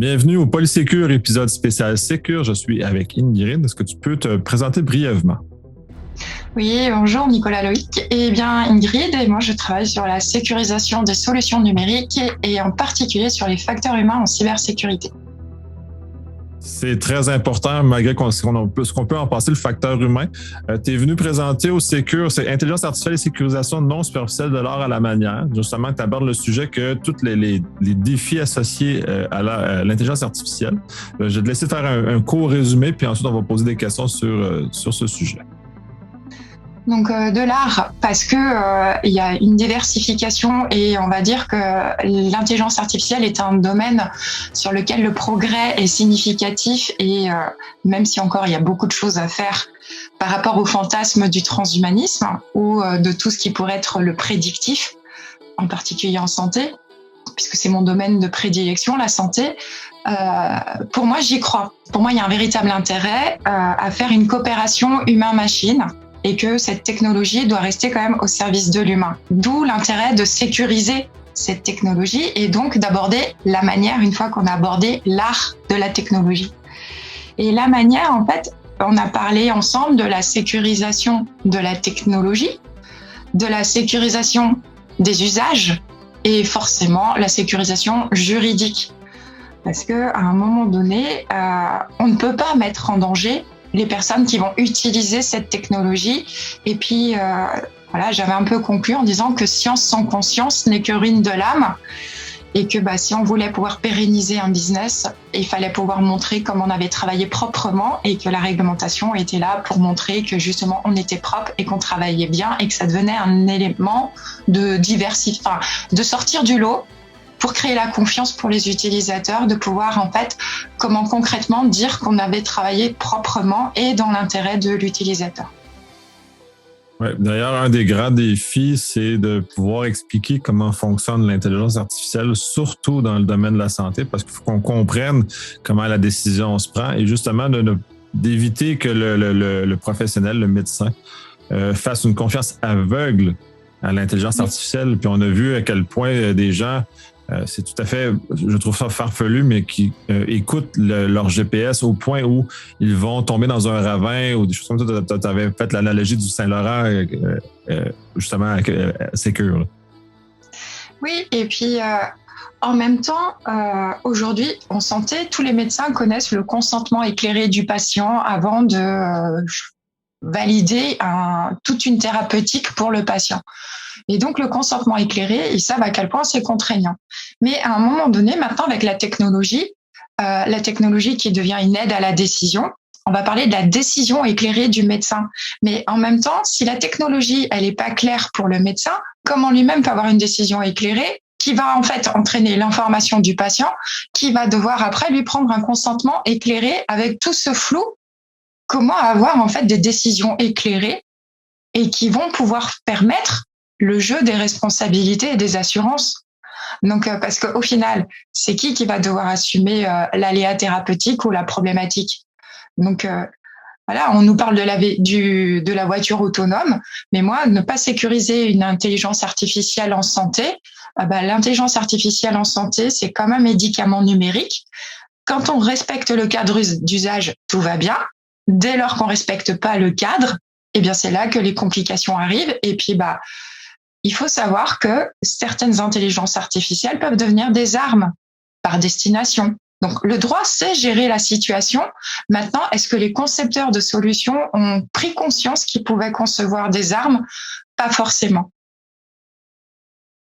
Bienvenue au Polysécure, épisode spécial Sécure. Je suis avec Ingrid. Est-ce que tu peux te présenter brièvement? Oui, bonjour Nicolas Loïc. Eh bien, Ingrid et moi, je travaille sur la sécurisation des solutions numériques et en particulier sur les facteurs humains en cybersécurité. C'est très important, malgré ce qu'on peut en passer, le facteur humain. Tu es venu présenter au Sécure, c'est intelligence artificielle et sécurisation non superficielle de l'art à la manière. Justement, tu abordes le sujet que tous les défis associés à l'intelligence artificielle. Je vais te laisser faire un court résumé, puis ensuite, on va poser des questions sur ce sujet. Donc de l'art, parce que il y a une diversification et on va dire que l'intelligence artificielle est un domaine sur lequel le progrès est significatif et même si encore il y a beaucoup de choses à faire par rapport au fantasme du transhumanisme ou de tout ce qui pourrait être le prédictif, en particulier en santé, puisque c'est mon domaine de prédilection, la santé. Pour moi, j'y crois. Pour moi, il y a un véritable intérêt à faire une coopération humain-machine et que cette technologie doit rester quand même au service de l'humain. D'où l'intérêt de sécuriser cette technologie et donc d'aborder la manière, une fois qu'on a abordé l'art de la technologie. Et la manière, en fait, on a parlé ensemble de la sécurisation de la technologie, de la sécurisation des usages et forcément la sécurisation juridique. Parce qu'à un moment donné, on ne peut pas mettre en danger les personnes qui vont utiliser cette technologie. Et puis, voilà, j'avais un peu conclu en disant que science sans conscience n'est que ruine de l'âme et que si on voulait pouvoir pérenniser un business, il fallait pouvoir montrer comment on avait travaillé proprement et que la réglementation était là pour montrer que justement on était propre et qu'on travaillait bien et que ça devenait un élément de de sortir du lot pour créer la confiance pour les utilisateurs, de pouvoir en fait, comment concrètement dire qu'on avait travaillé proprement et dans l'intérêt de l'utilisateur. Ouais, d'ailleurs, un des grands défis, c'est de pouvoir expliquer comment fonctionne l'intelligence artificielle, surtout dans le domaine de la santé, parce qu'il faut qu'on comprenne comment la décision se prend et justement d'éviter que le professionnel, le médecin, fasse une confiance aveugle à l'intelligence artificielle. Puis on a vu à quel point des gens, c'est tout à fait, je trouve ça farfelu, mais qui écoutent leur GPS au point où ils vont tomber dans un ravin ou des choses comme ça. Tu avais fait l'analogie du Saint-Laurent, justement, avec Sécure. Oui, et puis en même temps, aujourd'hui, en santé, tous les médecins connaissent le consentement éclairé du patient avant de valider toute une thérapeutique pour le patient. Et donc, le consentement éclairé, ils savent à quel point c'est contraignant. Mais à un moment donné, maintenant, avec la technologie qui devient une aide à la décision, on va parler de la décision éclairée du médecin. Mais en même temps, si la technologie, elle n'est pas claire pour le médecin, comment lui-même peut avoir une décision éclairée qui va en fait entraîner l'information du patient, qui va devoir après lui prendre un consentement éclairé avec tout ce flou? Comment avoir en fait des décisions éclairées et qui vont pouvoir permettre le jeu des responsabilités et des assurances. Donc, parce qu'au final, c'est qui va devoir assumer l'aléa thérapeutique ou la problématique? Donc, voilà, on nous parle de la voiture autonome, mais moi, ne pas sécuriser une intelligence artificielle en santé, l'intelligence artificielle en santé, c'est comme un médicament numérique. Quand on respecte le cadre d'usage, tout va bien. Dès lors qu'on respecte pas le cadre, eh bien, c'est là que les complications arrivent. Et puis, il faut savoir que certaines intelligences artificielles peuvent devenir des armes par destination. Donc, le droit sait gérer la situation. Maintenant, est-ce que les concepteurs de solutions ont pris conscience qu'ils pouvaient concevoir des armes? Pas forcément.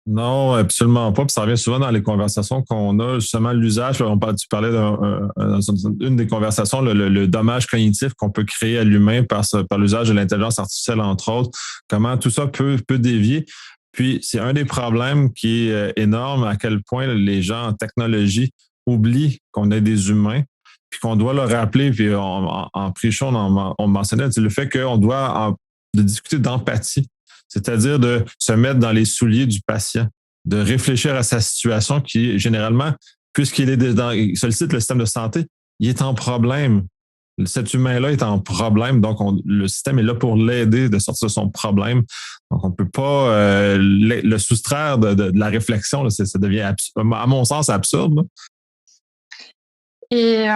Non, absolument pas. Puis ça revient souvent dans les conversations qu'on a, justement, l'usage. Tu parlais d'une des conversations, le dommage cognitif qu'on peut créer à l'humain par l'usage de l'intelligence artificielle, entre autres. Comment tout ça peut dévier. Puis, c'est un des problèmes qui est énorme, à quel point les gens en technologie oublient qu'on est des humains, puis qu'on doit leur rappeler, puis en pré-show, on mentionnait le fait qu'on doit de discuter d'empathie. C'est-à-dire de se mettre dans les souliers du patient, de réfléchir à sa situation qui, généralement, puisqu'il il sollicite le système de santé, il est en problème. Cet humain-là est en problème, donc le système est là pour l'aider de sortir de son problème. Donc, on ne peut pas le soustraire de la réflexion. Là, ça devient, à mon sens, absurde. Là. Et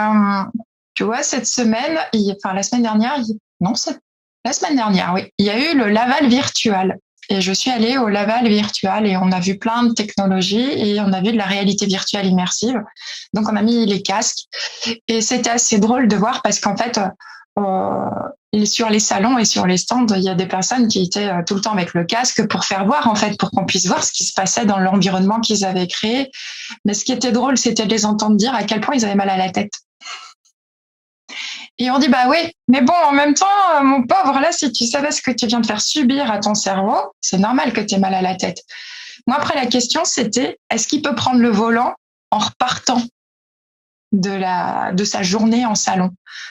tu vois, cette semaine, la semaine dernière, la semaine dernière, oui, il y a eu le Laval virtual. Et je suis allée au Laval virtual et on a vu plein de technologies et on a vu de la réalité virtuelle immersive. Donc, on a mis les casques et c'était assez drôle de voir parce qu'en fait, sur les salons et sur les stands, il y a des personnes qui étaient tout le temps avec le casque pour faire voir, en fait, pour qu'on puisse voir ce qui se passait dans l'environnement qu'ils avaient créé. Mais ce qui était drôle, c'était de les entendre dire à quel point ils avaient mal à la tête. Et on dit, bah oui, mais bon, en même temps, mon pauvre, là, si tu savais ce que tu viens de faire subir à ton cerveau, c'est normal que tu aies mal à la tête. Moi, après, la question, c'était, est-ce qu'il peut prendre le volant en repartant de sa journée en salon?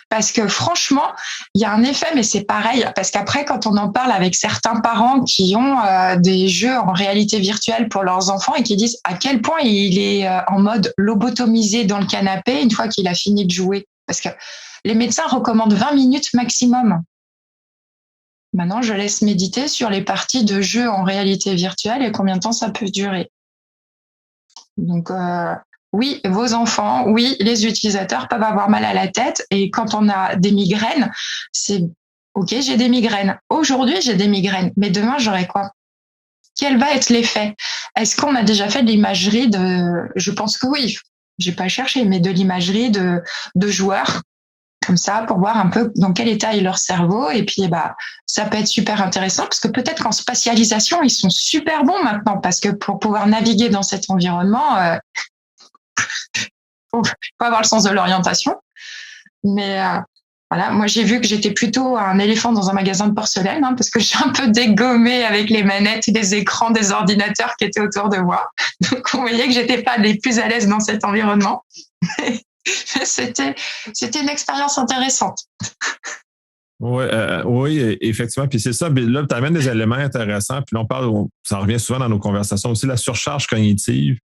Parce que franchement, il y a un effet, mais c'est pareil, parce qu'après, quand on en parle avec certains parents qui ont des jeux en réalité virtuelle pour leurs enfants et qui disent à quel point il est en mode lobotomisé dans le canapé une fois qu'il a fini de jouer. Parce que les médecins recommandent 20 minutes maximum. Maintenant, je laisse méditer sur les parties de jeu en réalité virtuelle et combien de temps ça peut durer. Donc, oui, vos enfants, oui, les utilisateurs peuvent avoir mal à la tête. Et quand on a des migraines, c'est OK, j'ai des migraines. Aujourd'hui, j'ai des migraines. Mais demain, j'aurai quoi? Quel va être l'effet? Est-ce qu'on a déjà fait de l'imagerie je pense que oui. J'ai pas cherché, mais de l'imagerie de joueurs comme ça pour voir un peu dans quel état est leur cerveau. Et puis, ça peut être super intéressant parce que peut-être qu'en spatialisation, ils sont super bons maintenant parce que pour pouvoir naviguer dans cet environnement, faut avoir le sens de l'orientation. Mais voilà, moi j'ai vu que j'étais plutôt un éléphant dans un magasin de porcelaine parce que j'ai un peu dégommé avec les manettes, les écrans des ordinateurs qui étaient autour de moi. Donc on voyait que j'étais pas les plus à l'aise dans cet environnement. C'était une expérience intéressante. Oui, effectivement. Puis c'est ça. Puis là, tu amènes des éléments intéressants. Puis là, ça revient souvent dans nos conversations aussi, la surcharge cognitive.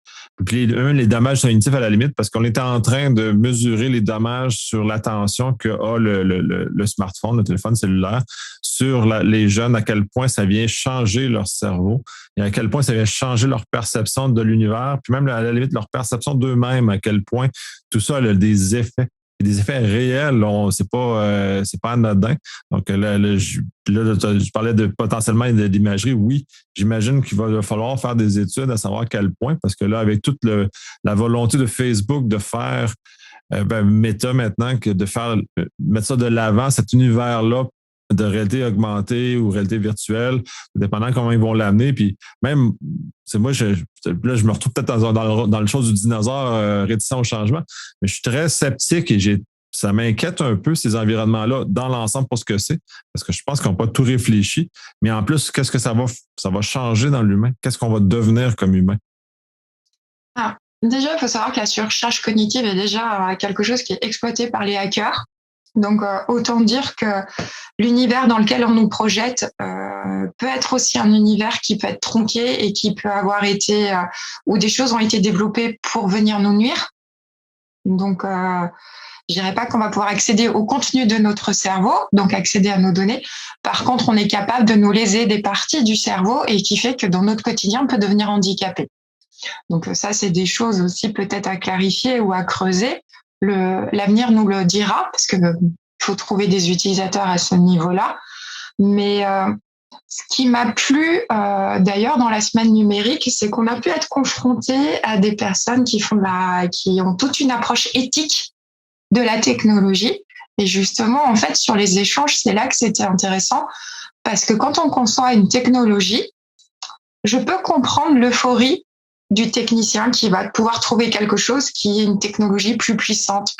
Puis les dommages cognitifs à la limite, parce qu'on était en train de mesurer les dommages sur l'attention que a le smartphone, le téléphone cellulaire, sur les jeunes, à quel point ça vient changer leur cerveau et à quel point ça vient changer leur perception de l'univers, puis même à la limite leur perception d'eux-mêmes, à quel point tout ça a des effets. Des effets réels, c'est pas anodin. Donc là, je parlais de potentiellement d'imagerie. Oui, j'imagine qu'il va falloir faire des études à savoir à quel point, parce que là, avec toute la volonté de Facebook de faire Meta maintenant, mettre ça de l'avant, cet univers-là de réalité augmentée ou réalité virtuelle, dépendant comment ils vont l'amener. Puis même, c'est moi, là, je me retrouve peut-être dans le chose du dinosaure réticent au changement, mais je suis très sceptique et ça m'inquiète un peu, ces environnements-là, dans l'ensemble pour ce que c'est, parce que je pense qu'on n'a pas tout réfléchi. Mais en plus, qu'est-ce que ça va changer dans l'humain? Qu'est-ce qu'on va devenir comme humain? Déjà, il faut savoir que la surcharge cognitive est déjà quelque chose qui est exploité par les hackers. Donc, autant dire que l'univers dans lequel on nous projette peut être aussi un univers qui peut être tronqué et qui peut avoir été où des choses ont été développées pour venir nous nuire. Donc, je dirais pas qu'on va pouvoir accéder au contenu de notre cerveau, donc accéder à nos données. Par contre, on est capable de nous léser des parties du cerveau et qui fait que dans notre quotidien, on peut devenir handicapé. Donc ça, c'est des choses aussi peut-être à clarifier ou à creuser. L'avenir nous le dira, parce que faut trouver des utilisateurs à ce niveau-là. Mais ce qui m'a plu d'ailleurs dans la semaine numérique, c'est qu'on a pu être confronté à des personnes qui ont toute une approche éthique de la technologie. Et justement, en fait, sur les échanges, c'est là que c'était intéressant, parce que quand on conçoit une technologie, je peux comprendre l'euphorie du technicien qui va pouvoir trouver quelque chose qui est une technologie plus puissante,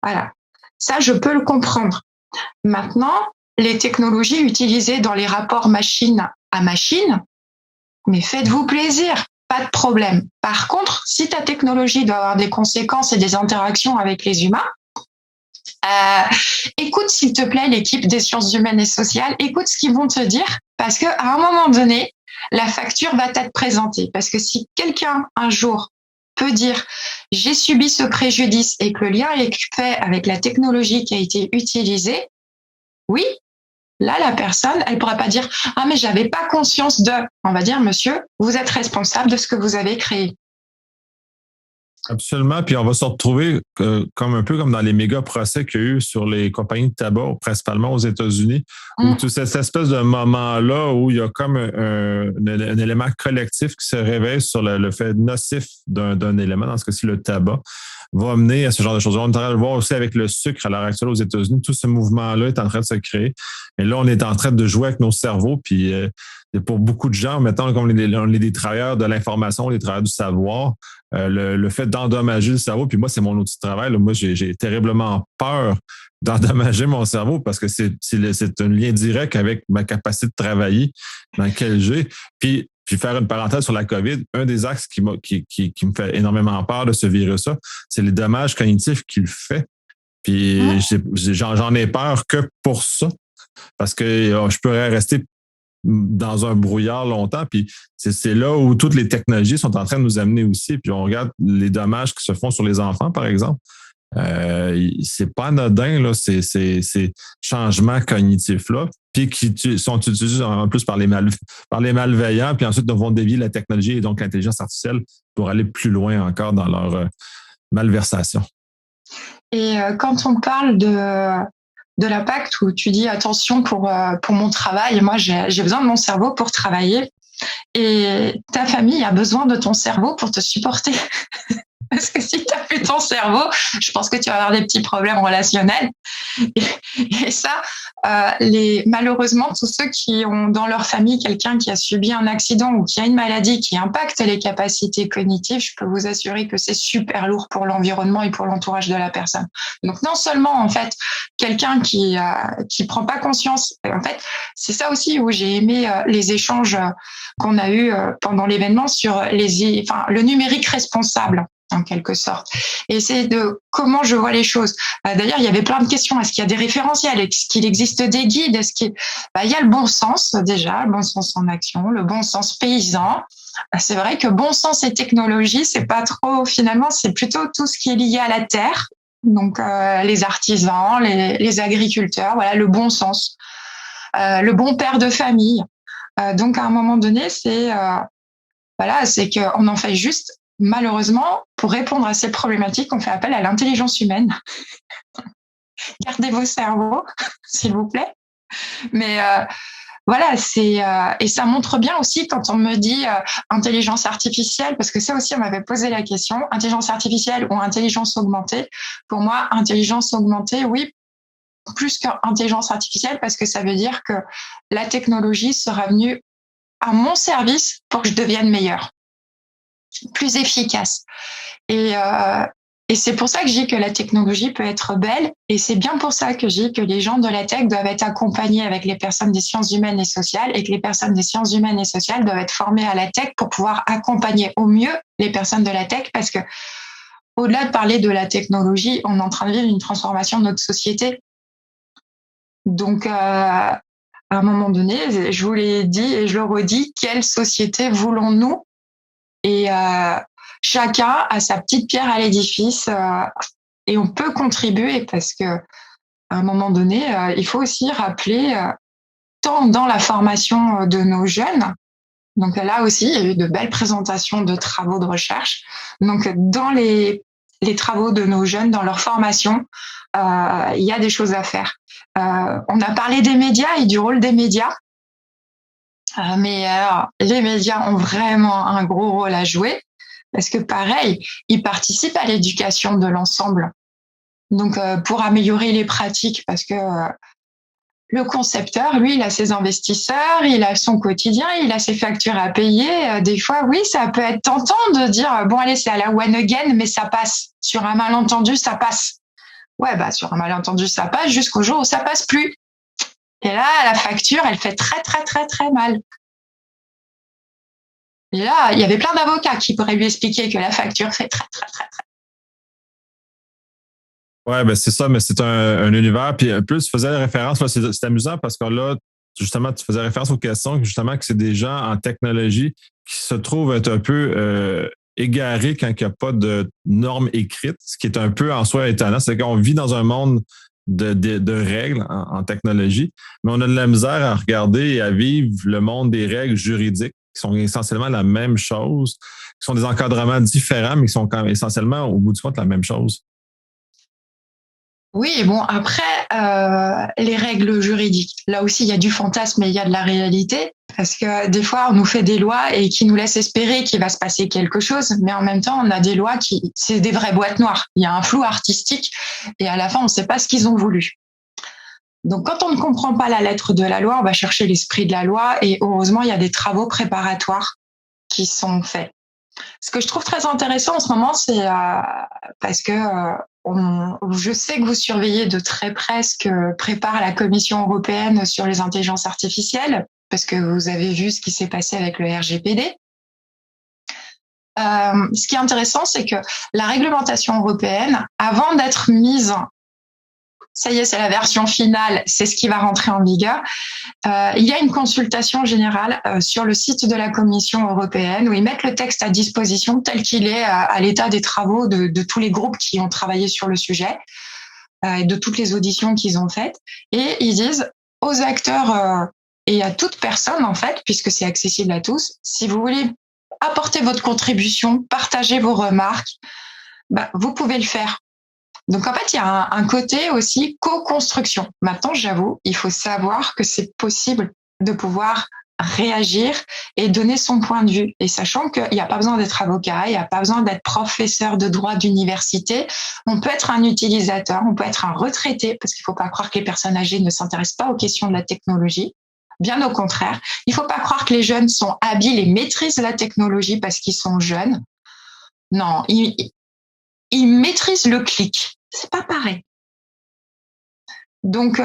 voilà. Ça, je peux le comprendre. Maintenant, les technologies utilisées dans les rapports machine à machine, mais faites-vous plaisir, pas de problème. Par contre, si ta technologie doit avoir des conséquences et des interactions avec les humains, écoute s'il te plaît l'équipe des sciences humaines et sociales, écoute ce qu'ils vont te dire, parce qu'à un moment donné, la facture va être présentée. Parce que si quelqu'un, un jour, peut dire « j'ai subi ce préjudice » et que le lien est fait avec la technologie qui a été utilisée, oui, là, la personne, elle ne pourra pas dire « ah, mais j'avais pas conscience de… » On va dire « monsieur, vous êtes responsable de ce que vous avez créé. » Absolument. Puis on va se retrouver comme un peu comme dans les méga procès qu'il y a eu sur les compagnies de tabac, principalement aux États-Unis, où toute cette espèce de moment-là où il y a comme un élément collectif qui se réveille sur le fait nocif d'un élément, dans ce cas-ci le tabac, va mener à ce genre de choses. On est en train de le voir aussi avec le sucre à l'heure actuelle aux États-Unis. Tout ce mouvement-là est en train de se créer. Et là, on est en train de jouer avec nos cerveaux. Puis pour beaucoup de gens, mettons, comme on est des travailleurs de l'information, des travailleurs du savoir, le fait d'endommager le cerveau, puis moi, c'est mon outil de travail. Là, moi, j'ai terriblement peur d'endommager mon cerveau parce que c'est un lien direct avec ma capacité de travailler dans lequel j'ai. Puis faire une parenthèse sur la COVID, un des axes qui me fait énormément peur de ce virus-là, c'est les dommages cognitifs qu'il fait. Puis j'en ai peur que pour ça, parce que je pourrais rester dans un brouillard longtemps. Puis c'est là où toutes les technologies sont en train de nous amener aussi. Puis on regarde les dommages qui se font sur les enfants, par exemple. C'est pas anodin, là, ces changements cognitifs-là, puis qui sont utilisés en plus par les malveillants, puis ensuite vont dévier la technologie et donc l'intelligence artificielle pour aller plus loin encore dans leur malversation. Et quand on parle de l'impact où tu dis attention pour mon travail, moi j'ai besoin de mon cerveau pour travailler et ta famille a besoin de ton cerveau pour te supporter. Parce que si tu n'as plus ton cerveau, je pense que tu vas avoir des petits problèmes relationnels. Et ça, malheureusement, tous ceux qui ont dans leur famille quelqu'un qui a subi un accident ou qui a une maladie qui impacte les capacités cognitives, je peux vous assurer que c'est super lourd pour l'environnement et pour l'entourage de la personne. Donc non seulement, en fait, quelqu'un qui prend pas conscience, en fait, c'est ça aussi où j'ai aimé les échanges qu'on a eus pendant l'événement sur le numérique responsable, en quelque sorte. Et c'est de comment je vois les choses. D'ailleurs, il y avait plein de questions. Est-ce qu'il y a des référentiels? Est-ce qu'il existe des guides? Il y a le bon sens, déjà, le bon sens en action, le bon sens paysan. C'est vrai que bon sens et technologie, c'est pas trop, finalement, c'est plutôt tout ce qui est lié à la terre. Donc, les artisans, les agriculteurs, voilà, le bon sens. Le bon père de famille. Donc, à un moment donné, c'est qu'on en fait juste. Malheureusement, pour répondre à ces problématiques, on fait appel à l'intelligence humaine. Gardez vos cerveaux, s'il vous plaît. Mais voilà, et ça montre bien aussi quand on me dit intelligence artificielle, parce que ça aussi, on m'avait posé la question, intelligence artificielle ou intelligence augmentée. Pour moi, intelligence augmentée, oui, plus qu'intelligence artificielle, parce que ça veut dire que la technologie sera venue à mon service pour que je devienne meilleure, plus efficace. Et c'est pour ça que je dis que la technologie peut être belle, et c'est bien pour ça que je dis que les gens de la tech doivent être accompagnés avec les personnes des sciences humaines et sociales, et que les personnes des sciences humaines et sociales doivent être formées à la tech pour pouvoir accompagner au mieux les personnes de la tech, parce que au-delà de parler de la technologie, on est en train de vivre une transformation de notre société. Donc, à un moment donné, je vous l'ai dit et je le redis, quelle société voulons-nous? Et chacun a sa petite pierre à l'édifice et on peut contribuer, parce que à un moment donné, il faut aussi rappeler, tant dans la formation de nos jeunes, donc là aussi, il y a eu de belles présentations de travaux de recherche. Donc dans les travaux de nos jeunes, dans leur formation, il y a des choses à faire. On a parlé des médias et du rôle des médias. Mais alors, les médias ont vraiment un gros rôle à jouer, parce que pareil, ils participent à l'éducation de l'ensemble. Donc, pour améliorer les pratiques, parce que le concepteur, lui, il a ses investisseurs, il a son quotidien, il a ses factures à payer. Des fois, oui, ça peut être tentant de dire, bon, allez, c'est à la one again, mais ça passe. Sur un malentendu, ça passe. Ouais, sur un malentendu, ça passe jusqu'au jour où ça passe plus. Et là, la facture, elle fait très, très, très, très mal. Et là, il y avait plein d'avocats qui pourraient lui expliquer que la facture fait très, très, très, très. Ouais, c'est ça, mais c'est un univers. Puis en plus, tu faisais référence, là, c'est amusant parce que là, justement, tu faisais référence aux questions, justement, que c'est des gens en technologie qui se trouvent être un peu égarés quand il n'y a pas de normes écrites, ce qui est un peu en soi étonnant. C'est qu'on vit dans un monde de règles en technologie, mais on a de la misère à regarder et à vivre le monde des règles juridiques. qui sont essentiellement la même chose, qui sont des encadrements différents, mais qui sont quand même essentiellement, au bout du compte, la même chose. Oui, bon, après, les règles juridiques, là aussi, il y a du fantasme et il y a de la réalité, parce que des fois, on nous fait des lois et qui nous laissent espérer qu'il va se passer quelque chose, mais en même temps, on a des lois c'est des vraies boîtes noires. Il y a un flou artistique et à la fin, on ne sait pas ce qu'ils ont voulu. Donc, quand on ne comprend pas la lettre de la loi, on va chercher l'esprit de la loi et heureusement, il y a des travaux préparatoires qui sont faits. Ce que je trouve très intéressant en ce moment, c'est parce que je sais que vous surveillez de très près ce que prépare la Commission européenne sur les intelligences artificielles, parce que vous avez vu ce qui s'est passé avec le RGPD. Ce qui est intéressant, c'est que la réglementation européenne, avant d'être mise, ça y est, c'est la version finale, c'est ce qui va rentrer en vigueur. Il y a une consultation générale sur le site de la Commission européenne où ils mettent le texte à disposition tel qu'il est à l'état des travaux de tous les groupes qui ont travaillé sur le sujet et de toutes les auditions qu'ils ont faites. Et ils disent aux acteurs et à toute personne, en fait, puisque c'est accessible à tous, si vous voulez apporter votre contribution, partager vos remarques, vous pouvez le faire. Donc, en fait, il y a un côté aussi co-construction. Maintenant, j'avoue, il faut savoir que c'est possible de pouvoir réagir et donner son point de vue. Et sachant qu'il n'y a pas besoin d'être avocat, il n'y a pas besoin d'être professeur de droit d'université. On peut être un utilisateur, on peut être un retraité, parce qu'il ne faut pas croire que les personnes âgées ne s'intéressent pas aux questions de la technologie. Bien au contraire. Il ne faut pas croire que les jeunes sont habiles et maîtrisent la technologie parce qu'ils sont jeunes. Non, ils maîtrisent le clic. C'est pas pareil. Donc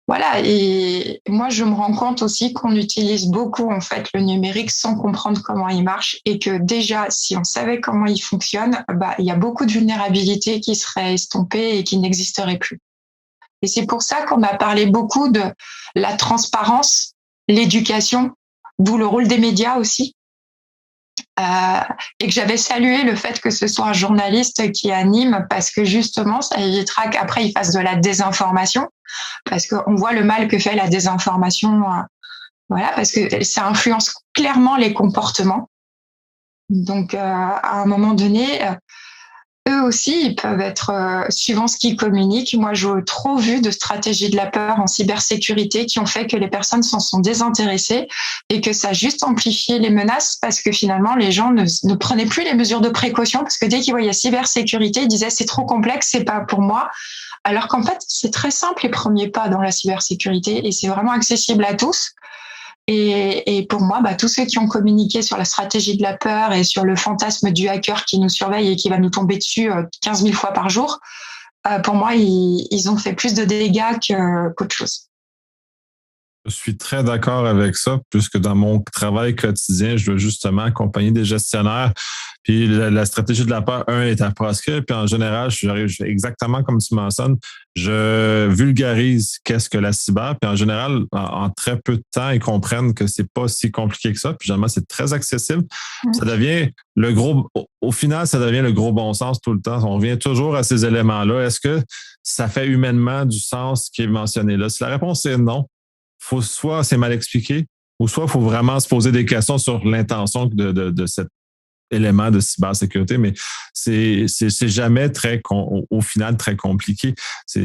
voilà, et moi je me rends compte aussi qu'on utilise beaucoup en fait le numérique sans comprendre comment il marche et que déjà si on savait comment il fonctionne, il y a beaucoup de vulnérabilités qui seraient estompées et qui n'existeraient plus. Et c'est pour ça qu'on a parlé beaucoup de la transparence, l'éducation, d'où le rôle des médias aussi. Et que j'avais salué le fait que ce soit un journaliste qui anime parce que justement ça évitera qu'après il fasse de la désinformation parce qu'on voit le mal que fait la désinformation parce que ça influence clairement les comportements. Donc à un moment donné eux aussi, ils peuvent être, suivant ce qu'ils communiquent. Moi, j'ai trop vu de stratégies de la peur en cybersécurité qui ont fait que les personnes s'en sont désintéressées et que ça a juste amplifié les menaces parce que finalement, les gens ne prenaient plus les mesures de précaution parce que dès qu'ils voyaient cybersécurité, ils disaient c'est trop complexe, c'est pas pour moi. Alors qu'en fait, c'est très simple les premiers pas dans la cybersécurité et c'est vraiment accessible à tous. Et pour moi, tous ceux qui ont communiqué sur la stratégie de la peur et sur le fantasme du hacker qui nous surveille et qui va nous tomber dessus 15 000 fois par jour, pour moi, ils ont fait plus de dégâts qu'autre chose. Je suis très d'accord avec ça, puisque dans mon travail quotidien, je dois justement accompagner des gestionnaires. Puis la stratégie de la peur, est à proscrire. Puis en général, je fais exactement comme tu mentionnes, je vulgarise qu'est-ce que la cyber. Puis en général, en très peu de temps, ils comprennent que c'est pas si compliqué que ça. Puis généralement, c'est très accessible. Ça devient au final, ça devient le gros bon sens tout le temps. On revient toujours à ces éléments-là. Est-ce que ça fait humainement du sens ce qui est mentionné là? Si la réponse est non, faut soit c'est mal expliqué, ou soit il faut vraiment se poser des questions sur l'intention de cet élément de cybersécurité, mais c'est jamais au final très compliqué. En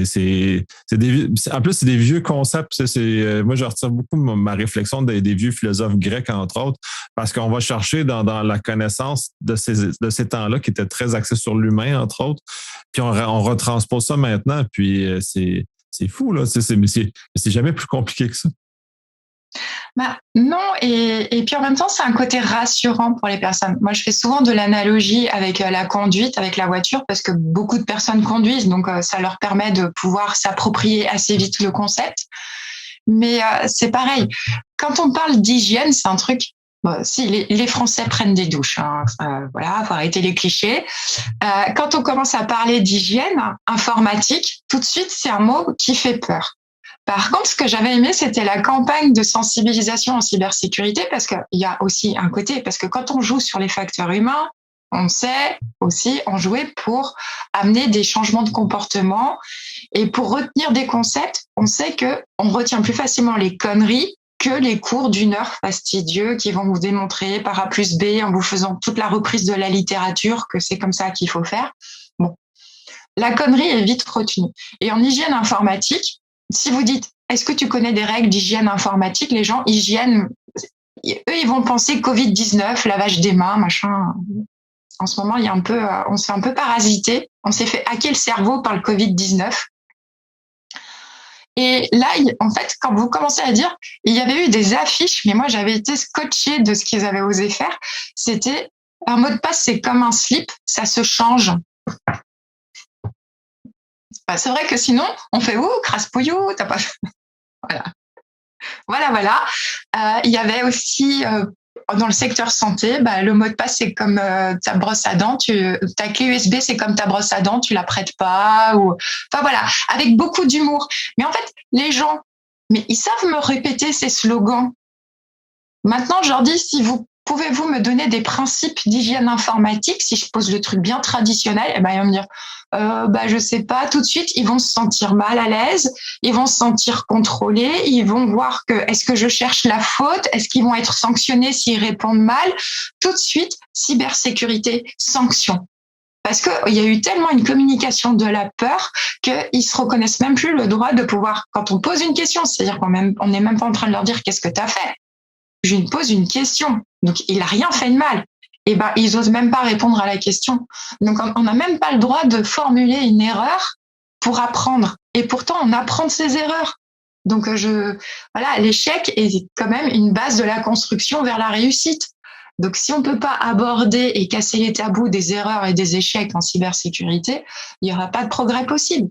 plus, c'est des vieux concepts. Moi, je retire beaucoup ma réflexion des vieux philosophes grecs, entre autres, parce qu'on va chercher dans la connaissance de ces temps-là qui étaient très axés sur l'humain, entre autres, puis on retranspose ça maintenant, puis c'est fou, là. Mais c'est jamais plus compliqué que ça. Non, et puis en même temps, c'est un côté rassurant pour les personnes. Moi, je fais souvent de l'analogie avec la conduite, avec la voiture, parce que beaucoup de personnes conduisent, donc ça leur permet de pouvoir s'approprier assez vite le concept. Mais c'est pareil. Quand on parle d'hygiène, c'est un truc. Si les Français prennent des douches, voilà, faut arrêter les clichés. Quand on commence à parler d'hygiène informatique, tout de suite, c'est un mot qui fait peur. Par contre, ce que j'avais aimé, c'était la campagne de sensibilisation en cybersécurité, parce qu'il y a aussi un côté, parce que quand on joue sur les facteurs humains, on sait aussi en jouer pour amener des changements de comportement et pour retenir des concepts. On sait que on retient plus facilement les conneries que les cours d'1 heure fastidieux qui vont vous démontrer par A plus B en vous faisant toute la reprise de la littérature que c'est comme ça qu'il faut faire. Bon, la connerie est vite retenue. Et en hygiène informatique, si vous dites « Est-ce que tu connais des règles d'hygiène informatique ?» Les gens, hygiène, eux, ils vont penser Covid-19, lavage des mains, machin. En ce moment, on se fait un peu parasiter. On s'est fait hacker le cerveau par le Covid-19. Et là, en fait, quand vous commencez à dire, il y avait eu des affiches, mais moi, j'avais été scotchée de ce qu'ils avaient osé faire. C'était un mot de passe, c'est comme un slip, ça se change. C'est vrai que sinon, on fait crasse-pouillou, t'as pas. Voilà. Il y avait aussi dans le secteur santé, le mot de passe c'est comme ta brosse à dents, ta clé USB c'est comme ta brosse à dents, tu la prêtes pas enfin voilà, avec beaucoup d'humour. Mais en fait, les gens, mais ils savent me répéter ces slogans. Maintenant, je leur dis pouvez-vous me donner des principes d'hygiène informatique si je pose le truc bien traditionnel, ils vont me dire je sais pas, tout de suite ils vont se sentir mal à l'aise, ils vont se sentir contrôlés, ils vont voir que est-ce que je cherche la faute, est-ce qu'ils vont être sanctionnés s'ils répondent mal, tout de suite cybersécurité, sanction. Parce que il y a eu tellement une communication de la peur qu'ils se reconnaissent même plus le droit de pouvoir, quand on pose une question, c'est-à-dire qu'on n'est même pas en train de leur dire qu'est-ce que tu as fait. Je lui pose une question. Donc, il a rien fait de mal. Et ils osent même pas répondre à la question. Donc, on n'a même pas le droit de formuler une erreur pour apprendre. Et pourtant, on apprend de ses erreurs. Donc, l'échec est quand même une base de la construction vers la réussite. Donc, si on peut pas aborder et casser les tabous des erreurs et des échecs en cybersécurité, il y aura pas de progrès possible.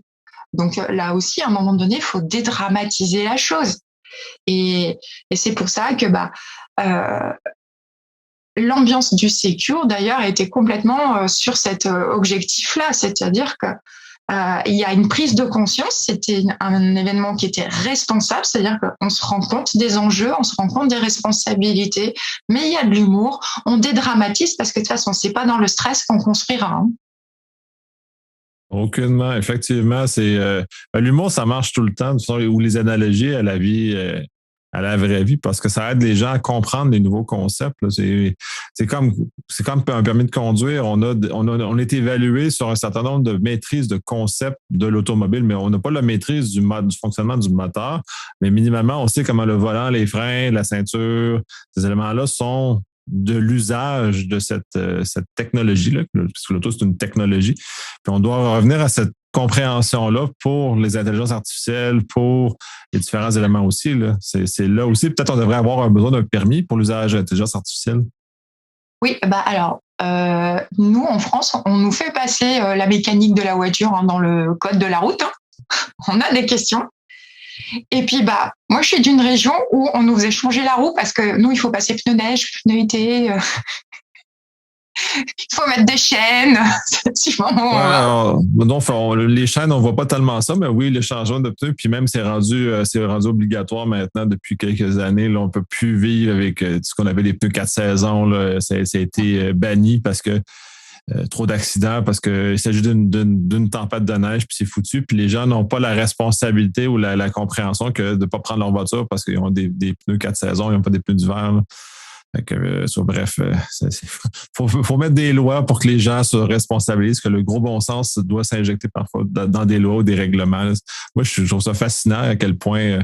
Donc, là aussi, à un moment donné, il faut dédramatiser la chose. Et c'est pour ça que l'ambiance du Secure d'ailleurs était complètement sur cet objectif-là, c'est-à-dire que il y a une prise de conscience. C'était un événement qui était responsable, c'est-à-dire qu'on se rend compte des enjeux, on se rend compte des responsabilités, mais il y a de l'humour, on dédramatise parce que de toute façon c'est pas dans le stress qu'on construira. Hein. Aucunement, effectivement, c'est l'humour, ça marche tout le temps, ou les analogies à la vie, à la vraie vie, parce que ça aide les gens à comprendre les nouveaux concepts. Là. C'est comme un permis de conduire. On est évalué sur un certain nombre de maîtrises de concepts de l'automobile, mais on n'a pas la maîtrise du fonctionnement du moteur. Mais minimalement, on sait comment le volant, les freins, la ceinture, ces éléments-là sont de l'usage de cette technologie-là, parce que l'auto, c'est une technologie. Puis on doit revenir à cette compréhension-là pour les intelligences artificielles, pour les différents éléments aussi. Là. C'est là aussi, peut-être on devrait avoir besoin d'un permis pour l'usage de l'intelligence artificielle. Oui, alors, nous, en France, on nous fait passer la mécanique de la voiture dans le code de la route. Hein. On a des questions. Et puis, moi, je suis d'une région où on nous faisait changer la roue parce que nous, il faut passer pneu neige, pneu été. Il faut mettre des chaînes. Les chaînes, on voit pas tellement ça, mais oui, les changements de pneus, puis même c'est rendu obligatoire maintenant depuis quelques années. Là, on peut plus vivre avec ce qu'on avait les pneus 4 saisons. Là. Ça a été banni parce que trop d'accidents, parce qu'il s'agit d'une tempête de neige, puis c'est foutu. Puis les gens n'ont pas la responsabilité ou la compréhension que de ne pas prendre leur voiture parce qu'ils ont des pneus 4 saisons, ils n'ont pas des pneus d'hiver. Là. Bref, faut mettre des lois pour que les gens se responsabilisent, que le gros bon sens doit s'injecter parfois dans des lois ou des règlements. Là. Moi, je trouve ça fascinant à quel point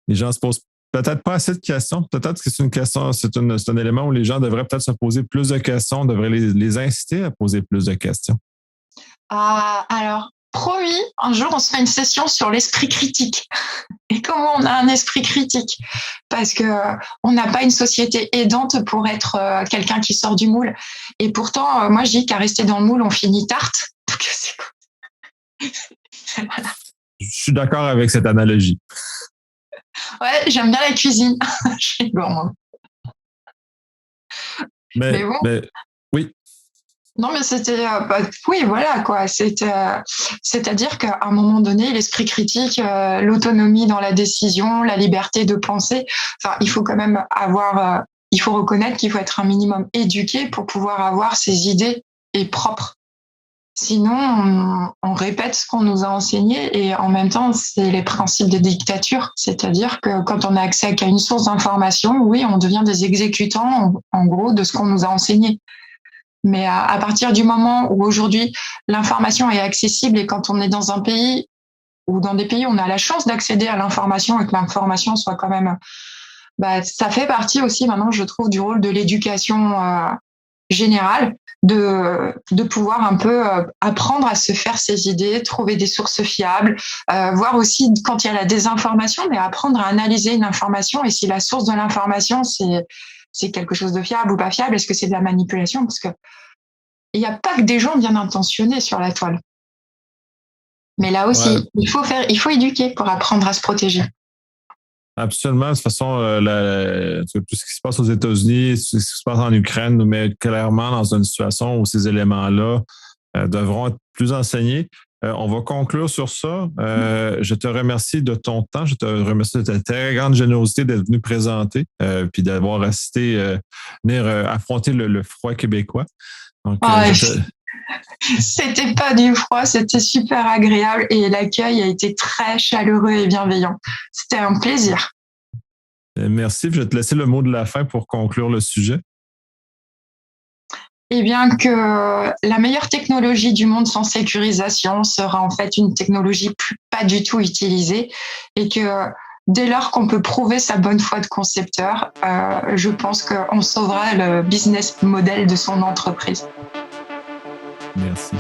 les gens se posent peut-être pas assez de questions. Peut-être que c'est une question, c'est un élément où les gens devraient peut-être se poser plus de questions, devraient les inciter à poser plus de questions. Alors, promis, un jour, on se fait une session sur l'esprit critique. Et comment on a un esprit critique? Parce que on n'a pas une société aidante pour être quelqu'un qui sort du moule. Et pourtant, moi, je dis qu'à rester dans le moule, on finit tarte. Donc, c'est cool. Voilà. Je suis d'accord avec cette analogie. Ouais, j'aime bien la cuisine. Je suis gourmande. Mais oui. Non, mais c'était... oui, voilà, quoi. C'est-à-dire qu'à un moment donné, l'esprit critique, l'autonomie dans la décision, la liberté de penser, il faut quand même avoir... il faut reconnaître qu'il faut être un minimum éduqué pour pouvoir avoir ses idées et propres. Sinon, on répète ce qu'on nous a enseigné et en même temps, c'est les principes de dictature. C'est-à-dire que quand on n'a accès qu'à une source d'information, oui, on devient des exécutants, en gros, de ce qu'on nous a enseigné. Mais à partir du moment où aujourd'hui, l'information est accessible et quand on est dans un pays ou dans des pays où on a la chance d'accéder à l'information et que l'information soit quand même... ça fait partie aussi maintenant, je trouve, du rôle de l'éducation générale, de pouvoir un peu apprendre à se faire ses idées, trouver des sources fiables, voir aussi quand il y a la désinformation, mais apprendre à analyser une information et si la source de l'information, c'est quelque chose de fiable ou pas fiable, est-ce que c'est de la manipulation? Parce que il n'y a pas que des gens bien intentionnés sur la toile. Mais là aussi, ouais, il faut éduquer pour apprendre à se protéger. Absolument. De toute façon, tout ce qui se passe aux États-Unis, tout ce qui se passe en Ukraine nous met clairement dans une situation où ces éléments-là devront être plus enseignés. On va conclure sur ça. Je te remercie de ton temps. Je te remercie de ta très grande générosité d'être venu présenter puis d'avoir assisté, venir affronter le froid québécois. Donc, C'était pas du froid, c'était super agréable et l'accueil a été très chaleureux et bienveillant. C'était un plaisir. Merci. Je vais te laisser le mot de la fin pour conclure le sujet. Eh bien, que la meilleure technologie du monde sans sécurisation sera en fait une technologie pas du tout utilisée et que dès lors qu'on peut prouver sa bonne foi de concepteur, je pense qu'on sauvera le business model de son entreprise. Merci.